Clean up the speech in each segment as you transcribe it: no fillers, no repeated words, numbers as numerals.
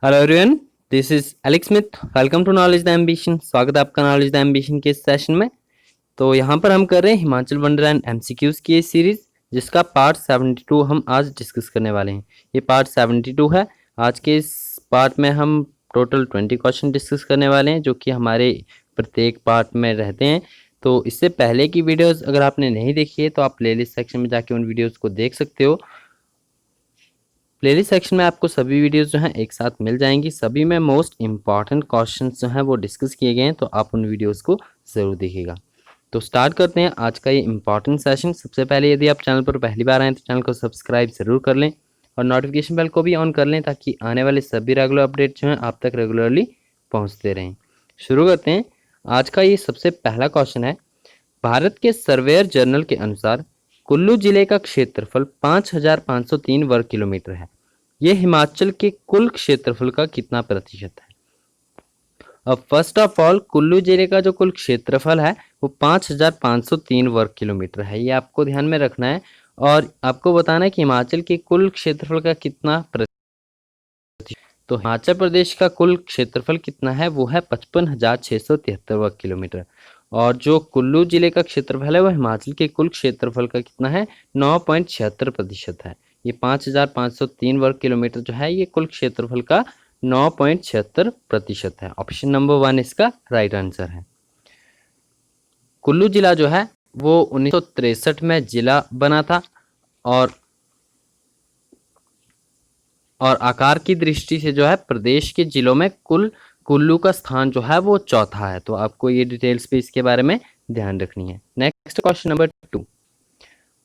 Hello everyone, this is Alex Smith. Welcome to knowledge the ambition. स्वागत है आपका knowledge the ambition के इस सेशन में। तो यहाँ पर हम कर रहे हैं हिमाचल वंडरलैंड एमसीक्यूज की इस सीरीज, जिसका पार्ट 72 हम आज डिस्कस करने वाले हैं। ये पार्ट 72 है। आज के इस पार्ट में हम टोटल 20 क्वेश्चन डिस्कस करने वाले हैं, जो कि हमारे प्रत्येक पार्ट में रहते हैं। तो इससे पहले की वीडियोस अगर आपने नहीं देखी है तो आप प्लेलिस्ट सेक्शन में जाके उन वीडियोस को देख सकते हो। प्लेलिस्ट सेक्शन में आपको सभी वीडियोस जो हैं एक साथ मिल जाएंगी। सभी में मोस्ट इंपॉर्टेंट क्वेश्चंस जो हैं वो डिस्कस किए गए हैं, तो आप उन वीडियोस को ज़रूर देखिएगा। तो स्टार्ट करते हैं आज का ये इंपॉर्टेंट सेशन। सबसे पहले यदि आप चैनल पर पहली बार आए तो चैनल को सब्सक्राइब ज़रूर कर लें और नोटिफिकेशन बेल को भी ऑन कर लें, ताकि आने वाले सभी रेगुलर अपडेट जो हैं आप तक रेगुलरली पहुँचते रहें। शुरू करते हैं। आज का ये सबसे पहला क्वेश्चन है, भारत के सर्वेयर जर्नल के अनुसार कुल्लू जिले का क्षेत्रफल 5,503 वर्ग किलोमीटर है। यह हिमाचल के कुल क्षेत्रफल का कितना प्रतिशत है? अब फर्स्ट ऑफ ऑल, कुल्लू जिले का जो कुल क्षेत्रफल है वो 5,503 वर्ग किलोमीटर है। ये आपको ध्यान में रखना है और आपको बताना है कि हिमाचल के कुल क्षेत्रफल का कितना प्रतिशत। तो हिमाचल प्रदेश का कुल क्षेत्रफल कितना है? वो है 55,673 वर्ग किलोमीटर। और जो कुल्लू जिले का क्षेत्रफल है वो हिमाचल के कुल क्षेत्रफल का कितना है? 9.76% है। ये 5,503 वर्ग किलोमीटर जो है ये कुल क्षेत्रफल का 9.76% है। ऑप्शन नंबर 1 इसका राइट आंसर है। कुल्लू जिला जो है वो 1963 में जिला बना था और आकार की दृष्टि से जो है प्रदेश के जिलों में कुल्लू का स्थान जो है वो चौथा है। तो आपको ये डिटेल्स भी इसके बारे में ध्यान रखनी है। नेक्स्ट क्वेश्चन नंबर 2,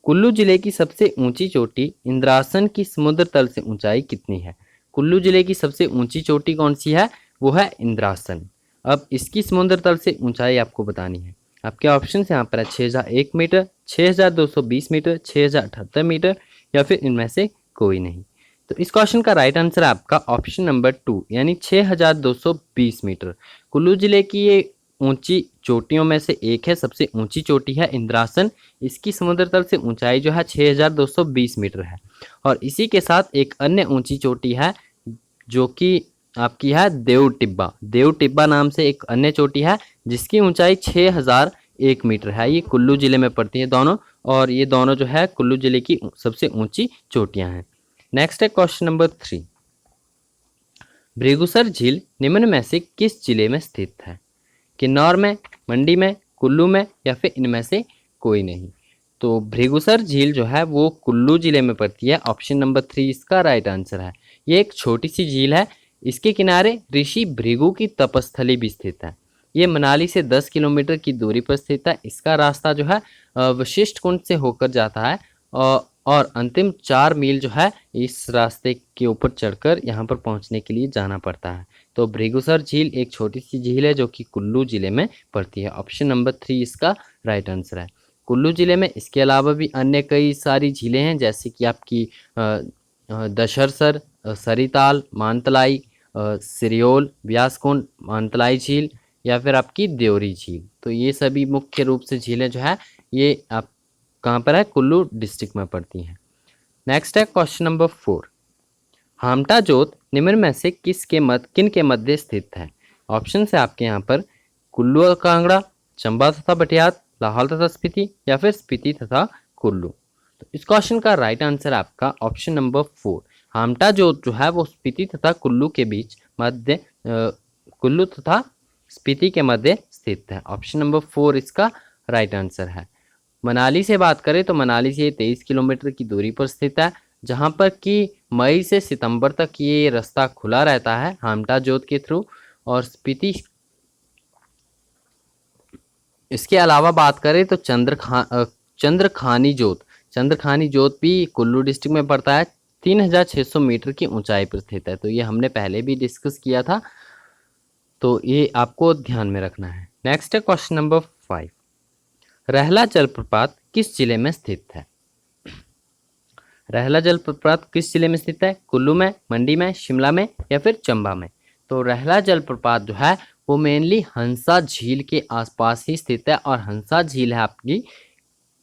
कुल्लू जिले की सबसे ऊंची चोटी इंद्रासन की समुद्र तल से ऊंचाई कितनी है? कुल्लू जिले की सबसे ऊंची चोटी कौन सी है? वो है इंद्रासन। अब इसकी समुद्र तल से ऊंचाई आपको बतानी है। आपके ऑप्शन यहाँ पर है 6,001 मीटर, 6,220 मीटर, 6,078 मीटर या फिर इनमें से कोई नहीं। तो इस क्वेश्चन का राइट आंसर है आपका ऑप्शन नंबर 2, यानी 6,220 मीटर। कुल्लू जिले की ये ऊंची चोटियों में से एक है, सबसे ऊंची चोटी है इंद्रासन। इसकी समुद्र तल से ऊंचाई जो है 6,220 मीटर है। और इसी के साथ एक अन्य ऊंची चोटी है जो कि आपकी है देव टिब्बा। देव टिब्बा नाम से एक अन्य चोटी है जिसकी ऊंचाई 6,001 मीटर है। ये कुल्लू जिले में पड़ती है दोनों, और ये दोनों जो है कुल्लू जिले की सबसे ऊंची चोटियां हैं। नेक्स्ट है क्वेश्चन नंबर 3, भृगुसर झील निम्न में से किस जिले में स्थित है? किन्नौर में, मंडी में, कुल्लू में या फिर इनमें से कोई नहीं। तो भृगुसर झील जो है वो कुल्लू जिले में पड़ती है। ऑप्शन नंबर 3 इसका राइट आंसर है। ये एक छोटी सी झील है। इसके किनारे ऋषि भृगु की तपस्थली भी स्थित है। ये मनाली से 10 किलोमीटर की दूरी पर स्थित है। इसका रास्ता जो है वशिष्ठ कुंड से होकर जाता है और अंतिम 4 मील जो है इस रास्ते के ऊपर चढ़कर यहाँ पर पहुँचने के लिए जाना पड़ता है। तो भृगुसर झील एक छोटी सी झील है जो कि कुल्लू जिले में पड़ती है। ऑप्शन नंबर 3 इसका राइट आंसर है। कुल्लू जिले में इसके अलावा भी अन्य कई सारी झीलें हैं, जैसे कि आपकी दशहरसर, सरिताल, मानतलाई, सिरियोल, व्यासकुंड, मानतलाई झील या फिर आपकी देवरी झील। तो ये सभी मुख्य रूप से झीलें जो है ये आप कहाँ पर है? कुल्लू डिस्ट्रिक्ट में पड़ती हैं। नेक्स्ट है क्वेश्चन नंबर 4, हामटा जोत निम्न में से किन के मध्य स्थित है? ऑप्शन है आपके यहाँ पर कुल्लू और कांगड़ा, चंबा तथा बटियात, लाहौल तथा स्पीति या फिर स्पीति तथा कुल्लू। तो इस क्वेश्चन का राइट आंसर आपका ऑप्शन नंबर 4, हामटा जोत जो है वो स्पीति तथा कुल्लू के बीच मध्य कुल्लू तथा स्पीति के मध्य स्थित है। ऑप्शन नंबर 4 इसका राइट आंसर है। मनाली से बात करें तो मनाली से 23 किलोमीटर की दूरी पर स्थित है, जहां पर कि मई से सितंबर तक ये रास्ता खुला रहता है हामटा जोत के थ्रू। और स्पीति, इसके अलावा बात करें तो चंद्रखानी जोत भी कुल्लू डिस्ट्रिक्ट में पड़ता है। 3,600 मीटर की ऊंचाई पर स्थित है। तो ये हमने पहले भी डिस्कस किया था, तो ये आपको ध्यान में रखना है। नेक्स्ट है क्वेश्चन नंबर 5, रहला जलप्रपात किस जिले में स्थित है? रहला जलप्रपात किस जिले में स्थित है? कुल्लू में, मंडी में, शिमला में या फिर चंबा में? तो रहला जलप्रपात जो है वो मेनली हंसा झील के आसपास ही स्थित है और हंसा झील है आपकी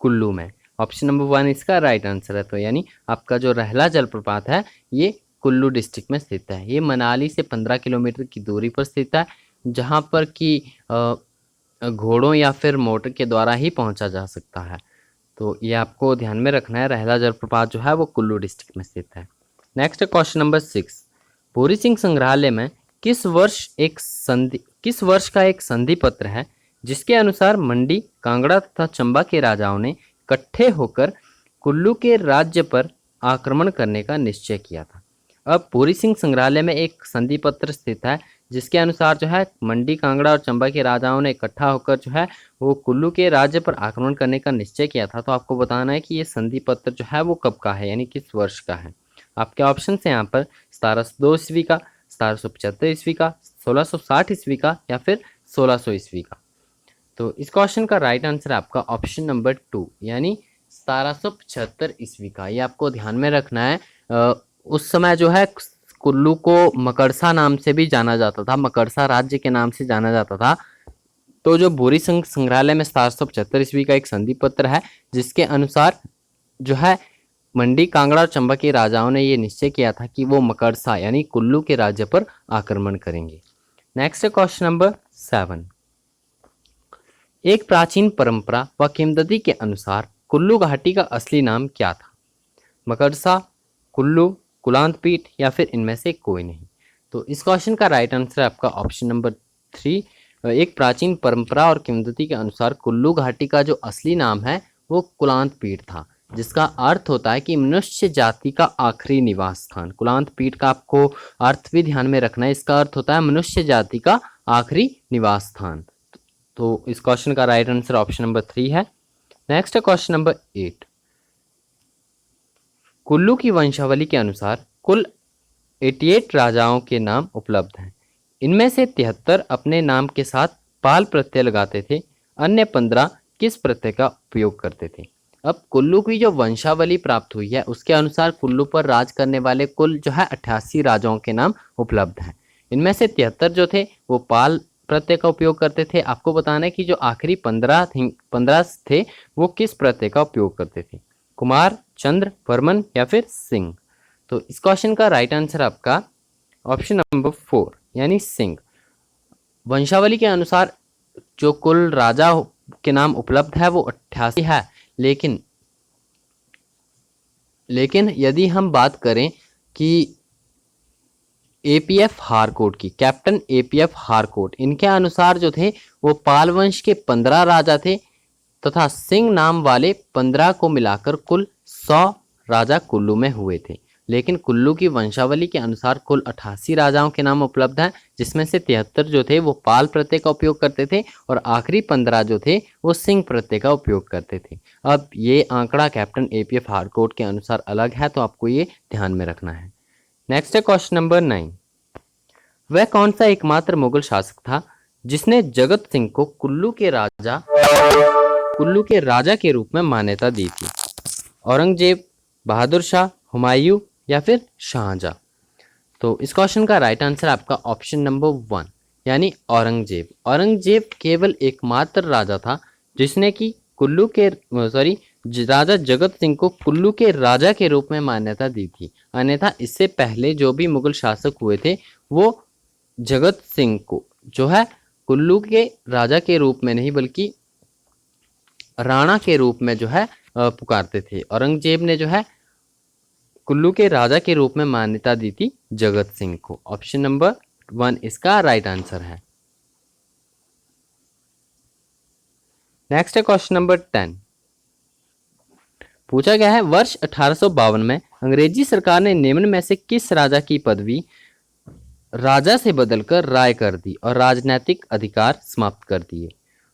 कुल्लू में। ऑप्शन नंबर 1 इसका राइट आंसर है। तो यानी आपका जो रहला जलप्रपात है ये कुल्लू डिस्ट्रिक्ट में स्थित है। ये मनाली से 15 किलोमीटर की दूरी पर स्थित है, जहाँ पर कि घोड़ों या फिर मोटर के द्वारा ही पहुँचा जा सकता है। तो ये आपको ध्यान में रखना है। रहला जलप्रपात जो है वो कुल्लू डिस्ट्रिक्ट में स्थित है। Next question number 6, Bhuri Singh संग्रहालय में किस वर्ष का एक संधि पत्र है जिसके अनुसार मंडी, कांगड़ा तथा चंबा के राजाओं ने इकट्ठे होकर कुल्लू के राज्य पर आक्रमण करने का निश्चय किया था। अब भूरी सिंह संग्रहालय में एक संधि पत्र स्थित है जिसके अनुसार जो है मंडी, कांगड़ा और चंबा के राजाओं ने इकट्ठा होकर जो है वो कुल्लू के राज्य पर आक्रमण करने का निश्चय किया था। तो आपको बताना है कि ये संधि पत्र जो है वो कब का है, यानी किस वर्ष का है। आपके ऑप्शन है यहाँ पर 1702 ईस्वी का, 1775 ईस्वी का, 1660 ईस्वी का या फिर 1600 ईस्वी का। तो इस क्वेश्चन का राइट आंसर है आपका ऑप्शन नंबर 2 यानी 1775 ईस्वी का। ये आपको ध्यान में रखना है। उस समय जो है कुल्लू को मकड़सा नाम से भी जाना जाता था, मकड़सा राज्य के नाम से जाना जाता था। तो जो भूरी सिंह संग्रहालय में 1775 ईस्वी का एक संधि पत्र है जिसके अनुसार जो है मंडी, कांगड़ा और चंबा के राजाओं ने ये निश्चय किया था कि वो मकड़सा यानी कुल्लू के राज्य पर आक्रमण करेंगे। नेक्स्ट क्वेश्चन नंबर 7, एक प्राचीन परंपरा व किंवदंती के अनुसार कुल्लू घाटी का असली नाम क्या था? मकड़सा, कुल्लू, कुलांत पीठ या फिर इनमें से कोई नहीं। तो इस क्वेश्चन का राइट आंसर है आपका ऑप्शन नंबर 3, एक प्राचीन परंपरा और किंवदंती के अनुसार कुल्लू घाटी का जो असली नाम है वो कुलांत पीठ था, जिसका अर्थ होता है कि मनुष्य जाति का आखिरी निवास स्थान। कुलांत पीठ का आपको अर्थ भी ध्यान में रखना है, इसका अर्थ होता है मनुष्य जाति का आखिरी निवास स्थान। तो इस क्वेश्चन का राइट आंसर ऑप्शन नंबर 3 है। नेक्स्ट क्वेश्चन नंबर 8, कुल्लू की वंशावली के अनुसार कुल 88 राजाओं के नाम उपलब्ध हैं। इनमें से 73 अपने नाम के साथ पाल प्रत्यय लगाते थे, अन्य 15 किस प्रत्यय का उपयोग करते थे? अब कुल्लू की जो वंशावली प्राप्त हुई है उसके अनुसार कुल्लू पर राज करने वाले कुल जो है 88 राजाओं के नाम उपलब्ध हैं। इनमें से 73 जो थे वो पाल प्रत्यय का उपयोग करते थे। आपको बताना है कि जो आखिरी 15 थे वो किस प्रत्यय का उपयोग करते थे? कुमार, चंद्र, वर्मन या फिर सिंह। तो इस क्वेश्चन का राइट आंसर आपका ऑप्शन नंबर 4 यानी सिंह। वंशावली के अनुसार जो कुल राजा के नाम उपलब्ध है वो 88 है, लेकिन यदि हम बात करें कि एपीएफ हारकोट की, कैप्टन एपीएफ हारकोट, इनके अनुसार जो थे वो पाल वंश के 15 राजा थे तथा सिंह नाम वाले 15 को मिलाकर कुल 100 राजा कुल्लू में हुए थे। लेकिन कुल्लू की वंशावली के अनुसार कुल 88 राजाओं के नाम उपलब्ध हैं, जिसमें से 73 जो थे वो पाल प्रत्यय का उपयोग करते थे और आखिरी 15 जो थे वो सिंह प्रत्यय का उपयोग करते थे। अब ये आंकड़ा कैप्टन एपीएफ हारकोट के अनुसार अलग है, तो आपको ये ध्यान में रखना है। नेक्स्ट है क्वेश्चन नंबर 9, वह कौन सा एकमात्र मुगल शासक था जिसने जगत सिंह को कुल्लू के राजा के रूप में मान्यता दी थी? औरंगजेब, बहादुर शाह, हुमायूं या फिर शाहजहां। तो इस क्वेश्चन का राइट आंसर आपका ऑप्शन नंबर 1 यानी औरंगजेब। औरंगजेब केवल एकमात्र राजा था जिसने कि राजा जगत सिंह को कुल्लू के राजा के रूप में मान्यता दी थी। अन्यथा इससे पहले जो भी मुगल शासक हुए थे वो जगत सिंह को जो है कुल्लू के राजा के रूप में नहीं बल्कि राणा के रूप में जो है पुकारते थे। औरंगजेब ने जो है कुल्लू के राजा के रूप में मान्यता दी थी जगत सिंह को। ऑप्शन नंबर 1 इसका राइट आंसर है। नेक्स्ट है क्वेश्चन नंबर 10, पूछा गया है वर्ष 1852 में अंग्रेजी सरकार ने निम्न में से किस राजा की पदवी राजा से बदलकर राय कर दी और राजनीतिक अधिकार समाप्त कर दिए?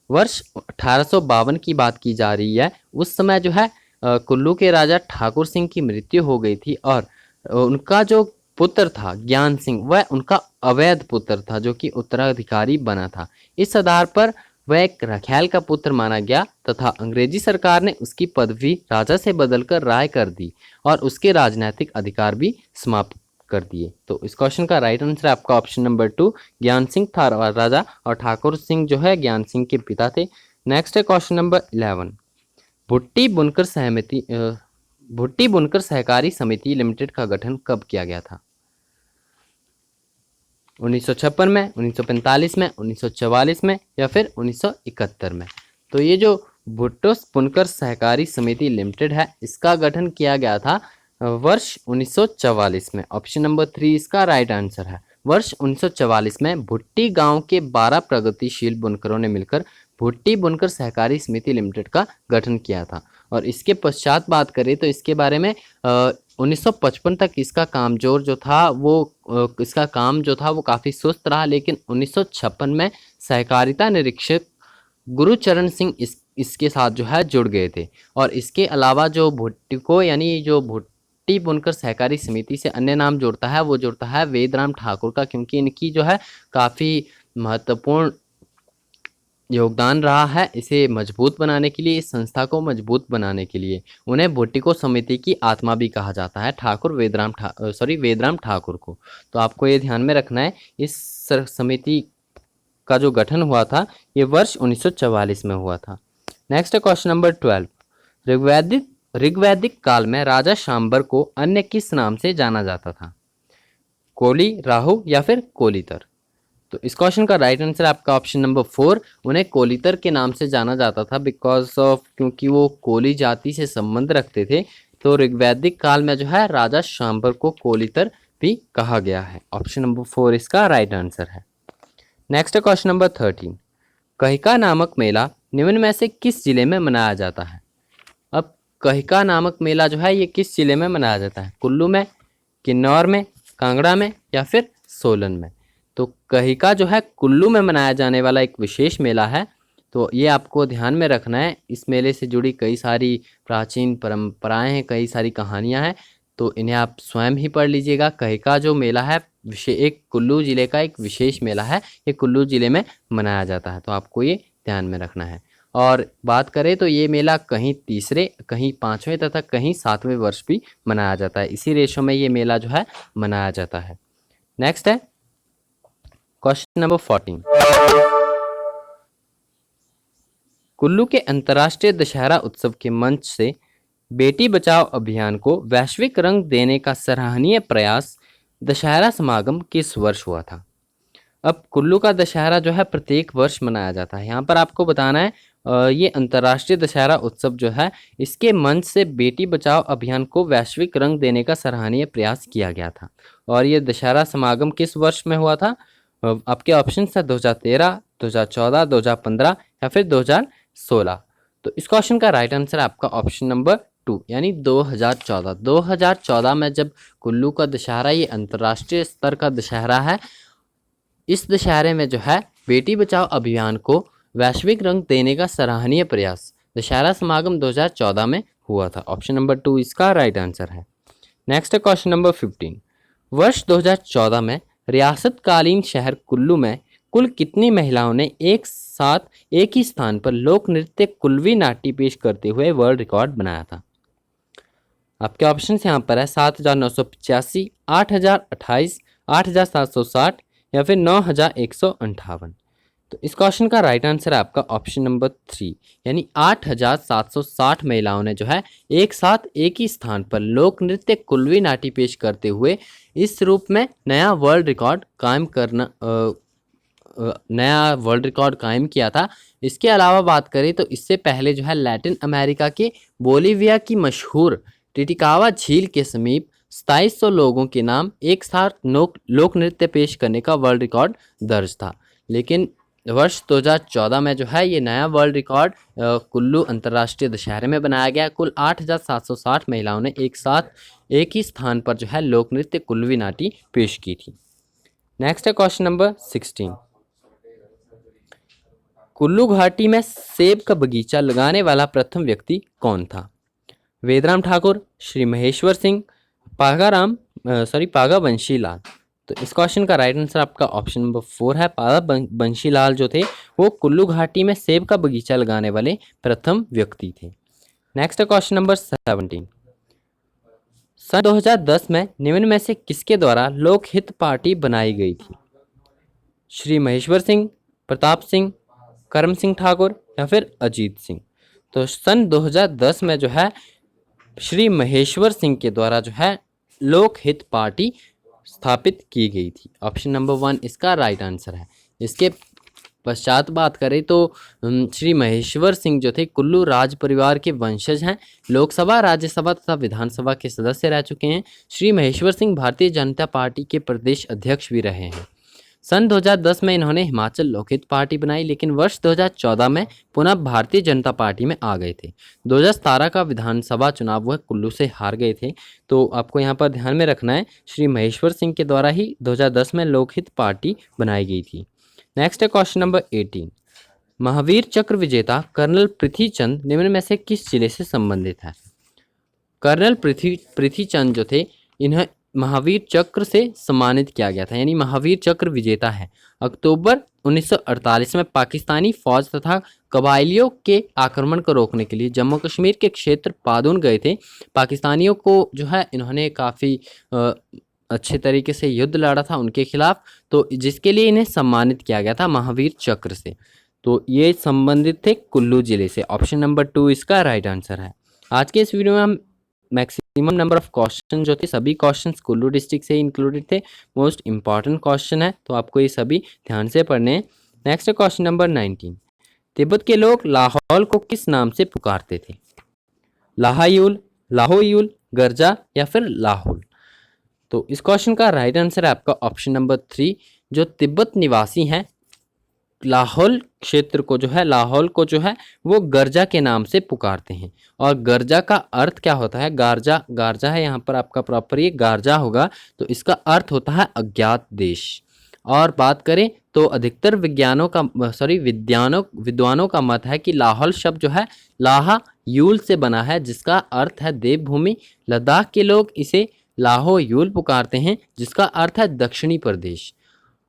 वर्ष 1852 की बात की जा रही है। उस समय जो है कुल्लू के राजा ठाकुर सिंह की मृत्यु हो गई थी और उनका जो पुत्र था ज्ञान सिंह वह उनका अवैध पुत्र था जो कि उत्तराधिकारी बना था। इस आधार पर वह एक रखैल का पुत्र माना गया तथा अंग्रेजी सरकार ने उसकी पदवी राजा से बदलकर राय कर दी और उसके राजनीतिक अधिकार भी समाप्त कर दिए। तो इस क्वेश्चन का राइट आंसर आपका ऑप्शन नंबर 2 ज्ञान सिंह था राजा और ठाकुर सिंह जो है ज्ञान सिंह के पिता थे। नेक्स्ट है क्वेश्चन नंबर 11, भुट्टी बुनकर सहकारी समिति लिमिटेड का गठन कब किया गया था? 1956 में, 1945 में, 1944 में या फिर 1971 में। तो ये जो भुट्टो बुनकर सहकारी समिति लिमिटेड है, इसका गठन किया गया था वर्ष 1944 में। ऑप्शन नंबर 3 इसका राइट आंसर है। वर्ष 1944 में भुट्टी गांव के 12 प्रगतिशील बुनकरों ने मिलकर भुट्टी बुनकर सहकारी समिति लिमिटेड का गठन किया था। और इसके पश्चात बात करें तो इसके बारे में 1955 तक इसका कामजोर जो था वो काफ़ी सुस्त रहा, लेकिन 1956 में सहकारिता निरीक्षक गुरुचरण सिंह इसके साथ जो है जुड़ गए थे। और इसके अलावा जो भुट्टिको यानी जो भुट्टी बुनकर सहकारी समिति से अन्य नाम जोड़ता है वो जोड़ता है वेदराम ठाकुर का, क्योंकि इनकी जो है काफ़ी महत्वपूर्ण योगदान रहा है इसे मजबूत बनाने के लिए, इस संस्था को मजबूत बनाने के लिए। उन्हें भुट्टिको समिति की आत्मा भी कहा जाता है, वेदराम ठाकुर को। तो आपको ये ध्यान में रखना है, इस समिति का जो गठन हुआ था ये वर्ष 1944 में हुआ था। Next question number 12। ऋग्वैदिक काल में राजा शांबर को अन्य किस नाम से जाना जाता था? कोली, राहु या फिर कोलितर? तो इस क्वेश्चन का राइट आंसर आपका ऑप्शन नंबर 4, उन्हें कोलितर के नाम से जाना जाता था क्योंकि वो कोली जाति से संबंध रखते थे। तो ऋग्वैदिक काल में जो है राजा शांबर को कोलितर भी कहा गया है। ऑप्शन नंबर 4 इसका राइट आंसर है। Next question number 13। कहिका नामक मेला निम्न में से किस जिले में मनाया जाता है? अब कहिका नामक मेला जो है ये किस जिले में मनाया जाता है? कुल्लू में, किन्नौर में, कांगड़ा में या फिर सोलन में? तो कहिका जो है कुल्लू में मनाया जाने वाला एक विशेष मेला है। तो ये आपको ध्यान में रखना है। इस मेले से जुड़ी कई सारी प्राचीन परंपराएं हैं, कई सारी कहानियां हैं, तो इन्हें आप स्वयं ही पढ़ लीजिएगा। कहिका जो मेला है एक कुल्लू जिले का एक विशेष मेला है, ये कुल्लू जिले में मनाया जाता है, तो आपको ये ध्यान में रखना है। और बात करें तो ये मेला कहीं तीसरे, कहीं 5वें तथा कहीं 7वें वर्ष भी मनाया जाता है। इसी रेशो में ये मेला जो है मनाया जाता है। नेक्स्ट है क्वेश्चन नंबर 14। कुल्लू के अंतर्राष्ट्रीय दशहरा उत्सव के मंच से बेटी बचाओ अभियान को वैश्विक रंग देने का सराहनीय प्रयास दशहरा समागम किस वर्ष हुआ था? अब कुल्लू का दशहरा जो है प्रत्येक वर्ष मनाया जाता है। यहाँ पर आपको बताना है ये अंतर्राष्ट्रीय दशहरा उत्सव जो है इसके मंच से बेटी बचाओ अभियान को वैश्विक रंग देने का सराहनीय प्रयास किया गया था। और ये दशहरा समागम किस वर्ष में हुआ था? आपके ऑप्शन है 2013, 2014, 2015 या फिर 2016। तो इस क्वेश्चन का राइट आंसर आपका ऑप्शन नंबर 2 यानी 2014। 2014 में जब कुल्लू का दशहरा ये अंतर्राष्ट्रीय स्तर का दशहरा है, इस दशहरे में जो है बेटी बचाओ अभियान को वैश्विक रंग देने का सराहनीय प्रयास दशहरा समागम 2014 में हुआ था। ऑप्शन नंबर 2 इसका राइट आंसर है। Next question number 15। वर्ष 2014 में रियासतकालीन शहर कुल्लू में कुल कितनी महिलाओं ने एक साथ एक ही स्थान पर लोक नृत्य कुल्लवी नाट्य पेश करते हुए वर्ल्ड रिकॉर्ड बनाया था? आपके ऑप्शन यहाँ पर है 7,985, 8,028, 8,760 या फिर 9,158। तो इस क्वेश्चन का राइट आंसर है आपका ऑप्शन नंबर 3 यानी 8,760 महिलाओं ने जो है एक साथ एक ही स्थान पर लोक नृत्य कुल्लवी नाट्य पेश करते हुए इस रूप में नया वर्ल्ड रिकॉर्ड कायम किया था। इसके अलावा बात करें तो इससे पहले जो है लैटिन अमेरिका के बोलीविया की मशहूर टिटिकावा झील के समीप 2700 लोगों के नाम एक साथ लोक नृत्य पेश करने का वर्ल्ड रिकॉर्ड दर्ज था। लेकिन वर्ष 2014 में जो है ये नया वर्ल्ड रिकॉर्ड कुल्लू अंतर्राष्ट्रीय दशहरे में बनाया गया। कुल 8,760 महिलाओं ने एक साथ एक ही स्थान पर जो है लोक नृत्य कुल्लवी नाट्य पेश की थी। नेक्स्ट है क्वेश्चन नंबर 16। कुल्लू घाटी में सेब का बगीचा लगाने वाला प्रथम व्यक्ति कौन था? वेदराम ठाकुर, श्री महेश्वर सिंह, पागा बंशी लाल। तो इस क्वेश्चन का राइट आंसर आपका ऑप्शन नंबर 4 है। पागा बंशी लाल जो थे वो कुल्लू घाटी में सेब का बगीचा लगाने वाले प्रथम व्यक्ति थे। Next question number 17। सन 2010 में निम्न में से किसके द्वारा लोकहित पार्टी बनाई गई थी? श्री महेश्वर सिंह, प्रताप सिंह, करम सिंह ठाकुर या फिर अजीत सिंह। तो सन 2010 में जो है श्री महेश्वर सिंह के द्वारा जो है लोकहित पार्टी स्थापित की गई थी? ऑप्शन नंबर 1 इसका राइट आंसर है। इसके पश्चात बात करें तो श्री महेश्वर सिंह जो थे कुल्लू राज परिवार के वंशज हैं। लोकसभा, राज्यसभा तथा विधानसभा के सदस्य रह चुके हैं। श्री महेश्वर सिंह भारतीय जनता पार्टी के प्रदेश अध्यक्ष भी रहे हैं। सन 2010 में इन्होंने हिमाचल लोकहित पार्टी बनाई, लेकिन वर्ष 2014 में पुनः भारतीय जनता पार्टी में आ गए थे। 2017 का विधानसभा चुनाव वह कुल्लू से हार गए थे। तो आपको यहाँ पर ध्यान में रखना है, श्री महेश्वर सिंह के द्वारा ही 2010 में लोकहित पार्टी बनाई गई थी। नेक्स्ट है क्वेश्चन नंबर 18। महावीर चक्र विजेता कर्नल पृथ्वीचंद निम्न में से किस जिले से संबंधित है? कर्नल पृथ्वीचंद जो थे इन्हें महावीर चक्र से सम्मानित किया गया था, यानी महावीर चक्र विजेता है। अक्टूबर 1948 में पाकिस्तानी फौज तथा कबायलियों के आक्रमण को रोकने के लिए जम्मू कश्मीर के क्षेत्र पादून गए थे। पाकिस्तानियों को जो है इन्होंने काफ़ी अच्छे तरीके से युद्ध लड़ा था उनके खिलाफ, तो जिसके लिए इन्हें सम्मानित किया गया था महावीर चक्र से। तो ये संबंधित थे कुल्लू जिले से। ऑप्शन नंबर 2 इसका राइट आंसर है। आज के इस वीडियो में हम मैक्सिमम नंबर ऑफ क्वेश्चन जो थे सभी क्वेश्चंस कुल्लू डिस्ट्रिक्ट से इंक्लूडेड थे। मोस्ट इंपॉर्टेंट क्वेश्चन है, तो आपको ये सभी ध्यान से पढ़ने हैं। नेक्स्ट है क्वेश्चन नंबर 19। तिब्बत के लोग लाहौल को किस नाम से पुकारते थे? लाहायूल, लाहोयूल, गर्जा या फिर लाहुल? तो इस क्वेश्चन का राइट आंसर है आपका ऑप्शन नंबर 3। जो तिब्बत निवासी हैं लाहौल क्षेत्र को जो है, लाहौल को जो है वो गर्जा के नाम से पुकारते हैं। और गर्जा का अर्थ क्या होता है? गारजा, गारजा है यहाँ पर आपका प्रॉपर ये गारजा होगा, तो इसका अर्थ होता है अज्ञात देश। और बात करें तो अधिकतर विद्वानों का मत है कि लाहौल शब्द जो है लाहा यूल से बना है, जिसका अर्थ है देवभूमि। लद्दाख के लोग इसे लाहो यूल पुकारते हैं, जिसका अर्थ है दक्षिणी प्रदेश।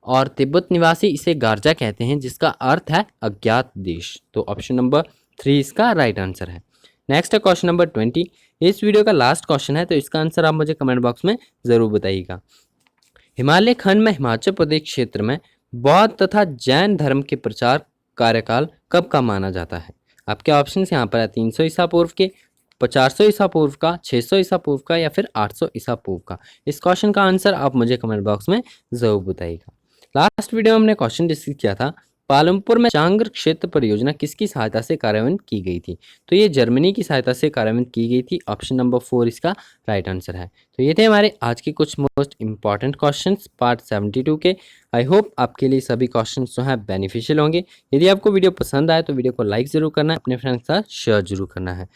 और तिब्बत निवासी इसे गारजा कहते हैं, जिसका अर्थ है अज्ञात देश। तो ऑप्शन नंबर 3 इसका राइट आंसर है। नेक्स्ट है क्वेश्चन नंबर 20। इस वीडियो का लास्ट क्वेश्चन है, तो इसका आंसर आप मुझे कमेंट बॉक्स में ज़रूर बताइएगा। हिमालय खंड में हिमाचल प्रदेश क्षेत्र में बौद्ध तथा जैन धर्म के प्रचार कार्यकाल कब का माना जाता है? आपके ऑप्शन यहाँ पर है 300 ईसा पूर्व के, 400 ईसा पूर्व का, 600 ईसा पूर्व का या फिर 800 ईसा पूर्व का। इस क्वेश्चन का आंसर आप मुझे कमेंट बॉक्स में ज़रूर बताइएगा। लास्ट वीडियो में हमने क्वेश्चन डिस्कस किया था, पालमपुर में चांगर क्षेत्र परियोजना किसकी सहायता से कार्यान्वित की गई थी? तो ये जर्मनी की सहायता से कार्यान्वित की गई थी। ऑप्शन नंबर 4 इसका राइट आंसर है। तो ये थे हमारे आज के कुछ मोस्ट इंपॉर्टेंट क्वेश्चंस पार्ट 72 के। आई होप आपके लिए सभी क्वेश्चंस जो है बेनिफिशियल होंगे। यदि आपको वीडियो पसंद आए तो वीडियो को लाइक ज़रूर करना है, अपने फ्रेंड्स के साथ शेयर जरूर करना है।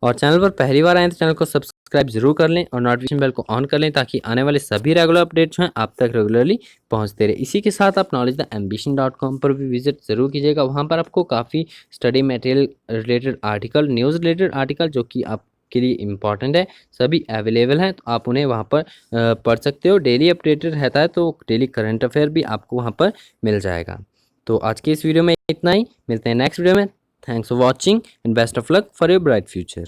और चैनल पर पहली बार आए तो चैनल को सब्सक्राइब जरूर कर लें और नोटिफिकेशन बेल को ऑन कर लें, ताकि आने वाले सभी रेगुलर अपडेट्स हैं आप तक रेगुलरली पहुंचते रहे। इसी के साथ आप knowledgetheambition.com पर भी विजिट जरूर कीजिएगा। वहां पर आपको काफ़ी study material related article, news related article जो कि आपके लिए इंपॉर्टेंट है, सभी अवेलेबल हैं, तो आप उन्हें वहाँ पर पढ़ सकते हो। डेली अपडेटेड रहता है, तो डेली करंट अफेयर भी आपको वहाँ पर मिल जाएगा। तो आज के इस वीडियो में इतना ही, मिलते हैं नेक्स्ट वीडियो में। Thanks for watching and best of luck for your bright future.